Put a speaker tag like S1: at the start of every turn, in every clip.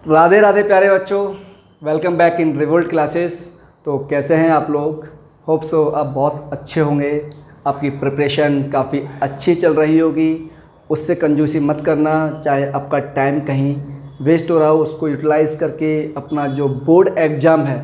S1: राधे राधे प्यारे बच्चों, welcome back in revolt classes. तो कैसे हैं आप लोग? होप सो आप बहुत अच्छे होंगे। आपकी प्रिपरेशन काफ़ी अच्छी चल रही होगी। उससे कंजूसी मत करना, चाहे आपका टाइम कहीं वेस्ट हो रहा हो उसको यूटिलाइज़ करके अपना जो बोर्ड एग्ज़ाम है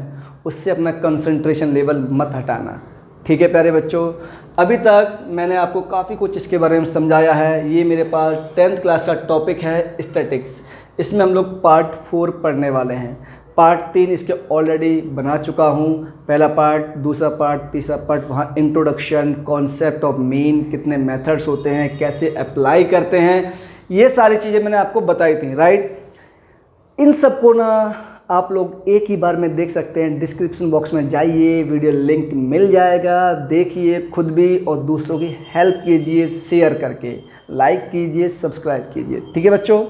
S1: उससे अपना कंसंट्रेशन लेवल मत हटाना। ठीक है प्यारे बच्चों, अभी तक मैंने आपको काफ़ी कुछ इसके बारे में समझाया है। ये मेरे पास 10th क्लास का टॉपिक है स्टैटिक्स। इसमें हम लोग पार्ट 4 पढ़ने वाले हैं। पार्ट 3 इसके ऑलरेडी बना चुका हूँ। पहला पार्ट, दूसरा पार्ट, तीसरा पार्ट, वहाँ इंट्रोडक्शन, कॉन्सेप्ट ऑफ मीन, कितने मेथड्स होते हैं, कैसे अप्लाई करते हैं, ये सारी चीज़ें मैंने आपको बताई थी, राइट। इन सबको ना आप लोग एक ही बार में देख सकते हैं। डिस्क्रिप्शन बॉक्स में जाइए, वीडियो लिंक मिल जाएगा, देखिए खुद भी और दूसरों की हेल्प कीजिए शेयर करके, लाइक कीजिए, सब्सक्राइब कीजिए। ठीक है बच्चों,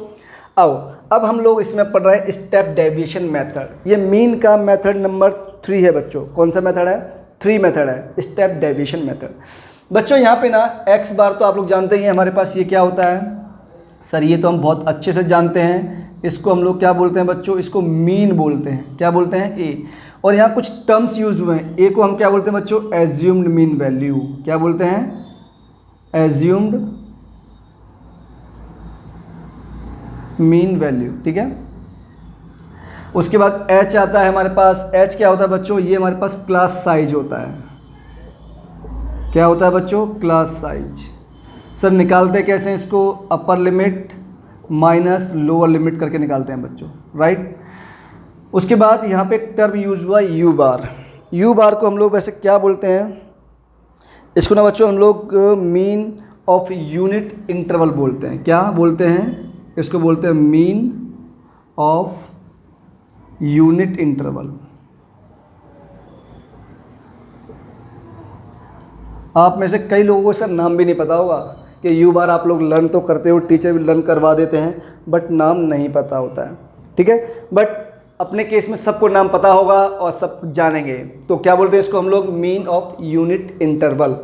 S1: आओ अब हम लोग इसमें पढ़ रहे हैं स्टेप डेविएशन मेथड। ये मीन का मेथड नंबर 3 है बच्चों। कौन सा मेथड है? 3 मेथड है, स्टेप डेविएशन मेथड। बच्चों यहाँ पे ना x बार तो आप लोग जानते ही हैं हमारे पास ये क्या होता है। सर ये तो हम बहुत अच्छे से जानते हैं। इसको हम लोग क्या बोलते हैं बच्चों? इसको मीन बोलते हैं। क्या बोलते हैं? ए। और यहाँ कुछ टर्म्स यूज हुए हैं। ए को हम क्या बोलते हैं बच्चों? Assumed mean value. क्या बोलते हैं? Assumed mean value. ठीक है। उसके बाद h आता है हमारे पास। h क्या होता है बच्चों? ये हमारे पास क्लास साइज होता है। क्या होता है बच्चों? Class size. सर निकालते कैसे इसको? Upper limit minus lower limit करके निकालते हैं बच्चों, राइट। उसके बाद यहाँ पे एक टर्म यूज हुआ यू बार। यू बार को हम लोग वैसे क्या बोलते हैं? इसको ना बच्चों हम लोग मीन ऑफ यूनिट इंटरवल बोलते हैं। क्या बोलते हैं? इसको बोलते हैं मीन ऑफ यूनिट इंटरवल। आप में से कई लोगों को इसका नाम भी नहीं पता होगा कि यू बार आप लोग लर्न तो करते हो, टीचर भी लर्न करवा देते हैं, बट नाम नहीं पता होता है। ठीक है, बट अपने केस में सबको नाम पता होगा और सब जानेंगे। तो क्या बोलते हैं इसको हम लोग? Mean of unit interval.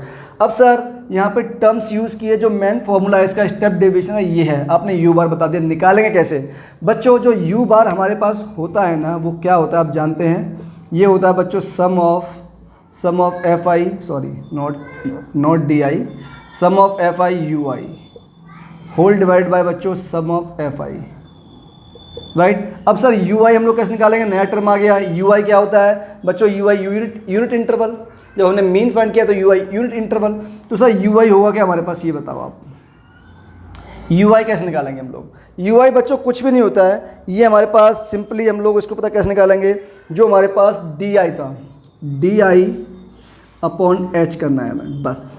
S1: अब सर यहाँ पे टर्म्स यूज़ किए, जो मेन फॉर्मूला है इसका स्टेप डेविएशन है ये है। आपने यू बार बता दिया, निकालेंगे कैसे बच्चों? जो यू बार हमारे पास होता है ना, वो क्या होता है आप जानते हैं? ये होता है बच्चों sum of F I, sorry not D I, sum of F I U I whole divide by बच्चों sum of F I, right. अब सर यू आई हम लोग कैसे निकालेंगे? नया टर्म आ गया। यू आई क्या होता है बच्चों? You I unit interval. जब हमने मीन फाइंड किया तो यू आई यूनिट इंटरवल। तो सर यू आई होगा क्या हमारे पास? ये बताओ आप, यू आई कैसे निकालेंगे हम लोग? यू आई बच्चों कुछ भी नहीं होता है। ये हमारे पास सिंपली हम लोग इसको पता कैसे निकालेंगे? जो हमारे पास डी आई था, डी आई अपॉन एच करना है हमें, बस।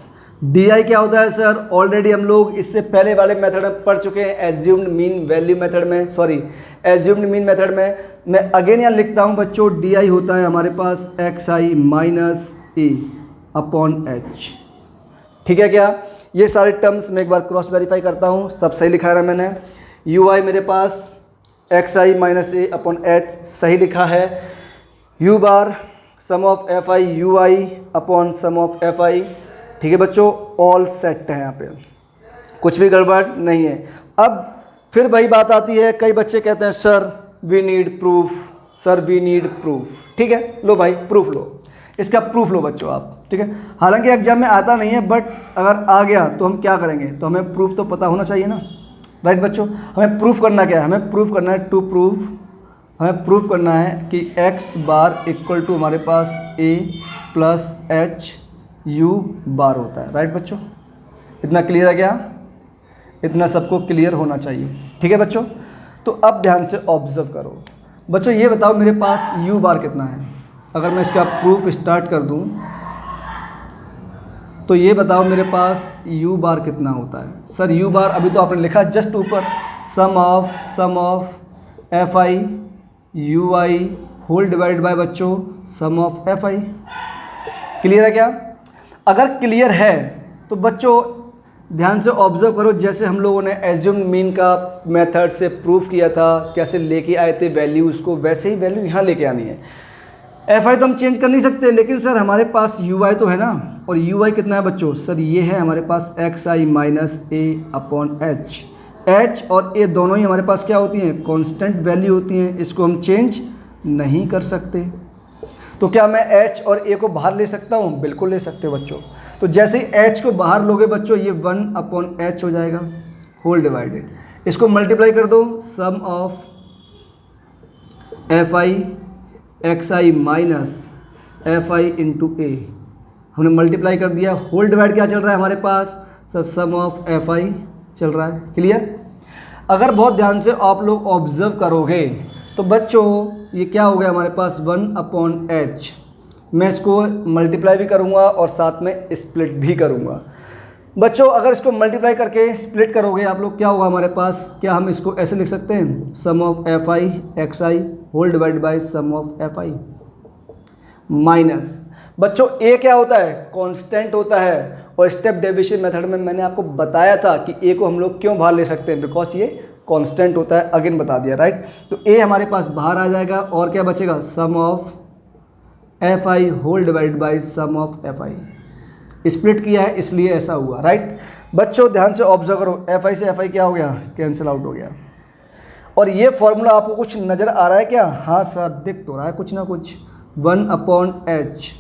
S1: डी आई क्या होता है सर? ऑलरेडी हम लोग इससे पहले वाले मेथड में पढ़ चुके हैं, एज्यूम्ड मीन वैल्यू मेथड में, सॉरी एज्यूम्ड मीन मेथड में। मैं अगेन यहाँ लिखता हूँ बच्चों, डी आई होता है हमारे पास X I minus A upon H. ठीक है क्या? ये सारे टर्म्स मैं एक बार क्रॉस वेरीफाई करता हूँ, सब सही लिखा है ना मैंने? यू आई मेरे पास X I minus A upon H सही लिखा है। U bar sum of F I U I upon sum of F I. ठीक है बच्चों, ऑल सेट है, यहाँ पे कुछ भी गड़बड़ नहीं है। अब फिर वही बात आती है, कई बच्चे कहते हैं sir we need proof, sir we need proof. ठीक है, लो भाई प्रूफ लो, इसका प्रूफ लो बच्चों आप। ठीक है, हालांकि एग्जाम में आता नहीं है, बट अगर आ गया तो हम क्या करेंगे? तो हमें प्रूफ तो पता होना चाहिए ना, राइट बच्चों। हमें प्रूफ करना क्या है? हमें प्रूफ करना है टू प्रूफ, हमें प्रूफ करना है कि x बार इक्वल टू हमारे पास a प्लस एच यू बार होता है, राइट बच्चों। इतना क्लियर है क्या? इतना सबको क्लियर होना चाहिए। ठीक है बच्चों, तो अब ध्यान से ऑब्जर्व करो बच्चों। ये बताओ मेरे पास यू बार कितना है? अगर मैं इसका प्रूफ स्टार्ट कर दूं तो ये बताओ मेरे पास यू बार कितना होता है? सर यू बार अभी तो आपने लिखा जस्ट ऊपर, sum of F I U I whole divide by बच्चों sum of F I. Clear है क्या? अगर क्लियर है तो बच्चों ध्यान से ऑब्जर्व करो, जैसे हम लोगों ने एज्यूम्ड मीन का मेथड से प्रूफ किया था, कैसे लेके आए थे वैल्यू उसको, वैसे ही वैल्यू यहाँ लेके आनी है। एफ आई तो हम चेंज कर नहीं सकते, लेकिन सर हमारे पास यू आई तो है ना, और यू आई कितना है बच्चों? सर ये है हमारे पास X I minus A upon H. H और ए दोनों ही हमारे पास क्या होती हैं, कांस्टेंट वैल्यू होती हैं, इसको हम चेंज नहीं कर सकते। तो क्या मैं एच और ए को बाहर ले सकता हूँ? बिल्कुल ले सकते हो बच्चों। तो जैसे ही एच को बाहर लोगे बच्चों, ये 1/h हो जाएगा होल डिवाइडेड, इसको मल्टीप्लाई कर दो, sum of F I X I minus F I into A, हमने मल्टीप्लाई कर दिया, होल डिवाइड क्या चल रहा है हमारे पास sir, sum of F I चल रहा है। क्लियर? अगर बहुत ध्यान से आप लोग ऑब्जर्व करोगे तो बच्चों ये क्या हो गया हमारे पास 1/h, मैं इसको मल्टीप्लाई भी करूँगा और साथ में स्प्लिट भी करूँगा। बच्चों अगर इसको मल्टीप्लाई करके स्प्लिट करोगे आप लोग, क्या होगा हमारे पास, क्या हम इसको ऐसे लिख सकते हैं, sum of F I X I whole divide by sum of F I minus, बच्चों ए क्या होता है, कांस्टेंट होता है, और स्टेप डेविएशन मेथड में मैंने आपको बताया था कि ए को हम लोग क्यों बाहर ले सकते हैं, बिकॉज ये कांस्टेंट होता है, अगेन बता दिया, राइट। तो ए हमारे पास बाहर आ जाएगा और क्या बचेगा, sum of F I whole divide by sum of F I, split किया है इसलिए ऐसा हुआ, राइट। बच्चों ध्यान से ऑब्जर्व करो, एफ आई से एफ आई क्या हो गया, कैंसिल आउट हो गया। और ये फॉर्मूला आपको कुछ नज़र आ रहा है क्या, हाँ सर दिख तो रहा है कुछ ना कुछ, 1/h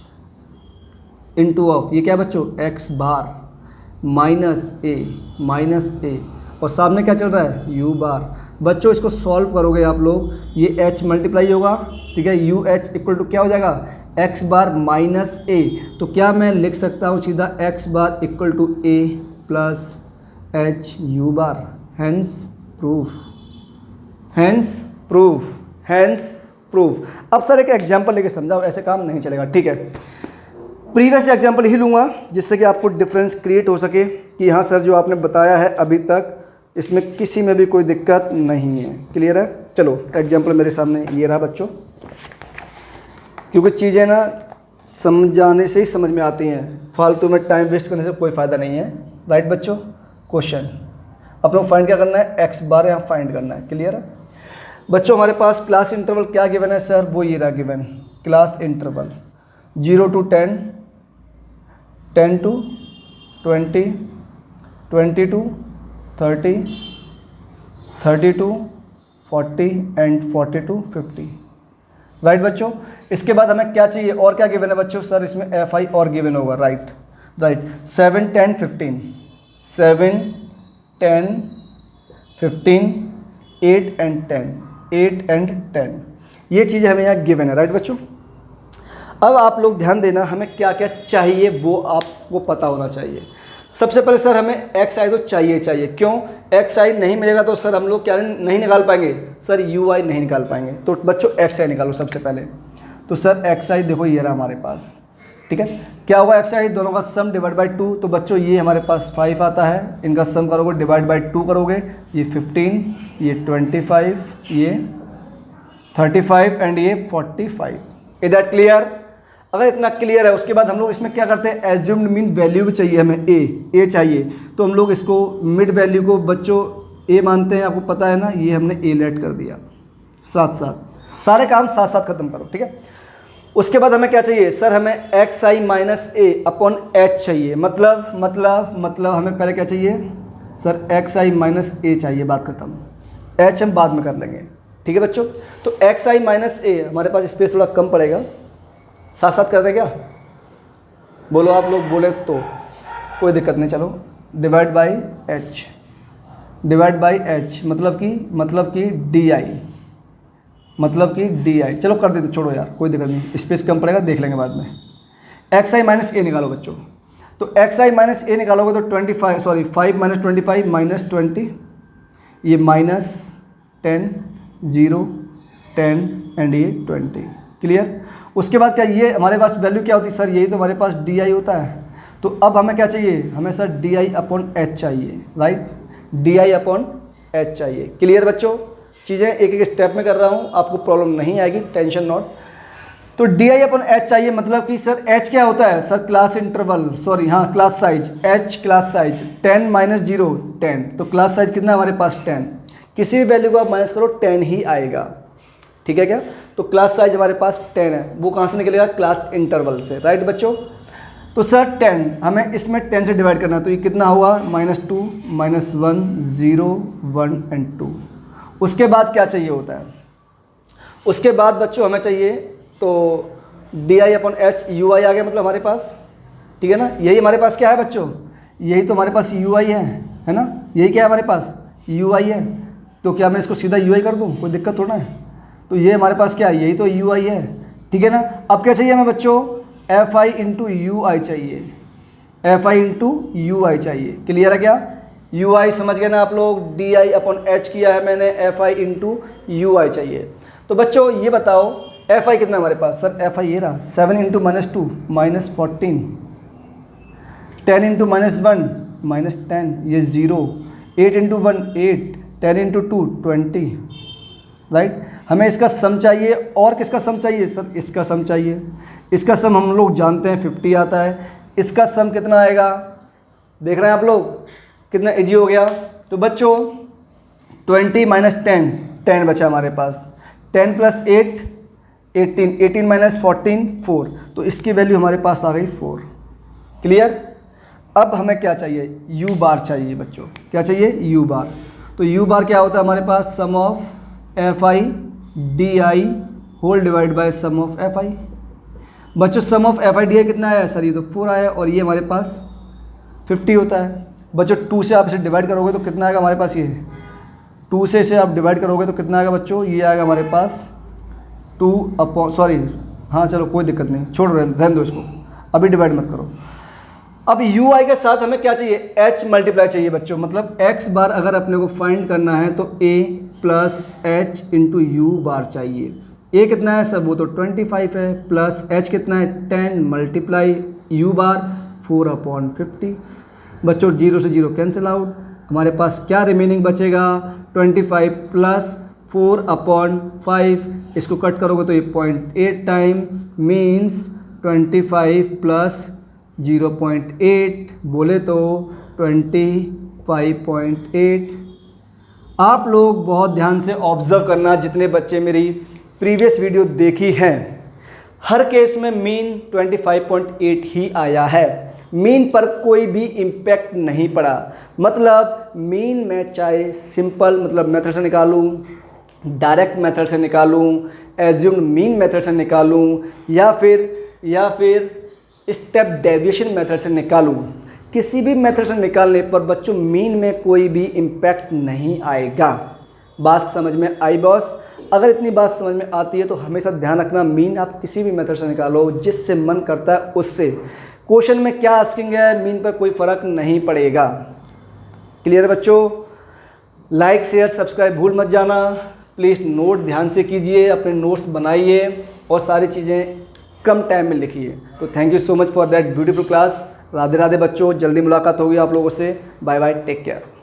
S1: इंटू ऑफ ये क्या बच्चों, एक्स बार माइनस ए और सामने क्या चल रहा है, यू बार। बच्चों इसको सॉल्व करोगे आप लोग, ये h मल्टीप्लाई होगा, ठीक है, यू एच इक्वल टू क्या हो जाएगा, एक्स बार माइनस ए। तो क्या मैं लिख सकता हूँ सीधा X bar equal to A plus H U bar, hence proof. अब सर एक एग्जांपल लेके समझाओ, ऐसे काम नहीं चलेगा, ठीक है। प्रीवियस एग्जांपल ही लूँगा जिससे कि आपको डिफरेंस क्रिएट हो सके कि हाँ सर जो आपने बताया है अभी तक इसमें किसी में भी कोई दिक्कत नहीं है। क्लियर है? चलो एग्जांपल मेरे सामने ये रहा बच्चों, क्योंकि चीज़ें ना समझाने से ही समझ में आती हैं, फालतू में टाइम वेस्ट करने से कोई फ़ायदा नहीं है, राइट बच्चों। क्वेश्चन अपने को फाइंड क्या करना है, एक्स बार यहाँ फाइंड करना है। क्लियर है बच्चों? हमारे पास क्लास इंटरवल क्या गिवन है सर, वो ये रहा given, class interval 0 to 10, 10 to 20, 20 to 30, 30 to 40 and 40 to 50, right बच्चों। इसके बाद हमें क्या चाहिए और क्या गिवन है बच्चों, सर इसमें एफ आई और गिवन होगा, राइट 7, 10, 15, 7, 10, 15, 8 and 10, 8 and 10, ये चीज़ें हमें यहाँ गिवन है, राइट बच्चों। अब आप लोग ध्यान देना, हमें क्या क्या चाहिए वो आपको पता होना चाहिए। सबसे पहले सर हमें एक्स आई तो चाहिए, क्यों, एक्स आई नहीं मिलेगा तो सर हम लोग क्या नहीं निकाल पाएंगे, सर यू आई नहीं निकाल पाएंगे। तो बच्चों एक्स आई निकालो सबसे पहले। तो सर एक्स आई देखो ये रहा हमारे पास, ठीक है। क्या हुआ एक्स आई, दोनों का सम डिवाइड बाई 2, तो बच्चों ये हमारे पास 5 आता है, इनका सम करोगे डिवाइड बाई 2 करोगे, ये 15, ये 25, ये 35 एंड ये 45। Is that clear? अगर इतना क्लियर है उसके बाद हम लोग इसमें क्या करते हैं, एज्यूम्ड मीन वैल्यू भी चाहिए हमें, ए चाहिए, तो हम लोग इसको मिड वैल्यू को बच्चों ए मानते हैं, आपको पता है ना, ये हमने ए लेट कर दिया, साथ सारे काम साथ साथ खत्म करो, ठीक है। उसके बाद हमें क्या चाहिए सर, हमें x I minus A upon H चाहिए, मतलब हमें पहले क्या चाहिए सर, एक्स आई माइनस ए चाहिए, बात खत्म, एच हम बाद में कर लेंगे, ठीक है बच्चों। तो एक्स आई माइनस ए, हमारे पास स्पेस थोड़ा कम पड़ेगा, साथ साथ कर दे क्या, बोलो आप लोग बोले तो कोई दिक्कत नहीं, चलो डिवाइड बाई एच मतलब कि डी आई, चलो कर देते, छोड़ो यार कोई दिक्कत नहीं, स्पेस कम पड़ेगा देख लेंगे बाद में। एक्स आई माइनस ए निकालो बच्चों, तो एक्स आई माइनस ए निकालोगे तो 5 माइनस 25 माइनस 20, ये माइनस 10, 0, 10 एंड ये 20। क्लियर? उसके बाद क्या ये हमारे पास वैल्यू क्या होती है सर, यही तो हमारे पास डी आई होता है। तो अब हमें क्या चाहिए, हमें sir D I upon H चाहिए, right, D I upon H चाहिए। क्लियर बच्चों? चीज़ें एक एक स्टेप में कर रहा हूँ, आपको प्रॉब्लम नहीं आएगी, टेंशन नॉट। तो डी आई अपॉन एच चाहिए, मतलब कि सर एच क्या होता है sir, class interval, class size, H class size 10 minus 0 10, तो क्लास साइज कितना हमारे पास 10, किसी भी वैल्यू को आप माइनस करो 10 ही आएगा, ठीक है क्या। तो क्लास साइज हमारे पास 10 है, वो कहाँ से निकलेगा, क्लास इंटरवल से, राइट बच्चों। तो सर 10 हमें इसमें 10 से डिवाइड करना है, तो ये कितना हुआ -2 -1 0 1 एंड 2। उसके बाद क्या चाहिए होता है, उसके बाद बच्चों हमें चाहिए तो di/h ui आ गया मतलब हमारे पास, ठीक है ना। यही हमारे पास क्या है बच्चों, यही तो हमारे पास ui है ना, यही क्या है हमारे पास ui है। तो क्या मैं इसको सीधा ui कर दूँ, कोई दिक्कत थोड़ा है। तो ये हमारे पास क्या है, यही तो ui है, ठीक है ना। अब क्या चाहिए हमें बच्चों, fi इंटू ui चाहिए, fi इंटू ui चाहिए। क्लियर है क्या, ui समझ गए ना आप लोग, di/h किया है मैंने, fi इंटू ui चाहिए। तो बच्चों ये बताओ fi कितना हमारे पास, सर fi ये रहा 7 इंटू -2 -14, 10 इंटू -1 -10 ये 0, 8 इंटू 1 8, 10 इंटू 2 20, राइट। हमें इसका सम चाहिए, और किसका सम चाहिए सर, इसका सम चाहिए। इसका सम हम लोग जानते हैं 50 आता है, इसका सम कितना आएगा देख रहे हैं आप लोग, कितना इजी हो गया। तो बच्चों 20 -10 10 बचा हमारे पास, 10 + 8 18, 18 - 14 4, तो इसकी वैल्यू हमारे पास आ गई 4। क्लियर। अब हमें क्या चाहिए, u बार चाहिए बच्चों, क्या चाहिए u बार। तो u बार क्या होता है हमारे पास, sum of fi di whole divide by sum of fi। बच्चों सम ऑफ fi di कितना आया सर, ये तो 4 आया, और ये हमारे पास 50 होता है। बच्चों 2 से आप इसे डिवाइड करोगे तो कितना आएगा हमारे पास, ये 2 से इसे आप डिवाइड करोगे तो कितना आएगा बच्चों, ये आएगा हमारे पास 2 हाँ चलो कोई दिक्कत नहीं, छोड़ रहने दो इसको, अभी डिवाइड मत करो। अब ui के साथ हमें क्या चाहिए, h मल्टीप्लाई चाहिए बच्चों, मतलब x बार अगर अपने को फाइंड करना है तो a + h इंटू यू बार चाहिए। a कितना है सर, वो तो 25 है, प्लस h कितना है 10 मल्टीप्लाई u बार 4/50। बच्चों 0 से 0 कैंसिल आउट, हमारे पास क्या रिमेनिंग बचेगा, 25 + 4/5, इसको कट करोगे तो ये 0.8 टाइम मीन्स 25 + 0.8 बोले तो 25.8। आप लोग बहुत ध्यान से ऑब्ज़र्व करना, जितने बच्चे मेरी प्रीवियस वीडियो देखी हैं, हर केस में मीन 25.8 ही आया है, मीन पर कोई भी इम्पैक्ट नहीं पड़ा। मतलब मीन में चाहे सिंपल मतलब मेथड से निकालूं, डायरेक्ट मेथड से निकालूं, एज्यूम्ड मीन मेथड से निकालूं, या फिर स्टेप डेविएशन मेथड से निकालूं, किसी भी मेथड से निकालने पर बच्चों मीन में कोई भी इम्पैक्ट नहीं आएगा। बात समझ में आई बॉस। अगर इतनी बात समझ में आती है तो हमेशा ध्यान रखना, मीन आप किसी भी मेथड से निकालो, जिससे मन करता है उससे। क्वेश्चन में क्या आस्किंग है, मीन पर कोई फ़र्क नहीं पड़ेगा। क्लियर बच्चों। लाइक शेयर सब्सक्राइब भूल मत जाना, प्लीज़ नोट ध्यान से कीजिए, अपने नोट्स बनाइए और सारी चीज़ें कम टाइम में लिखिए। तो thank you so much for that beautiful class. Radhe Radhe बच्चों, जल्दी मुलाकात होगी आप लोगों से। Bye bye, take care.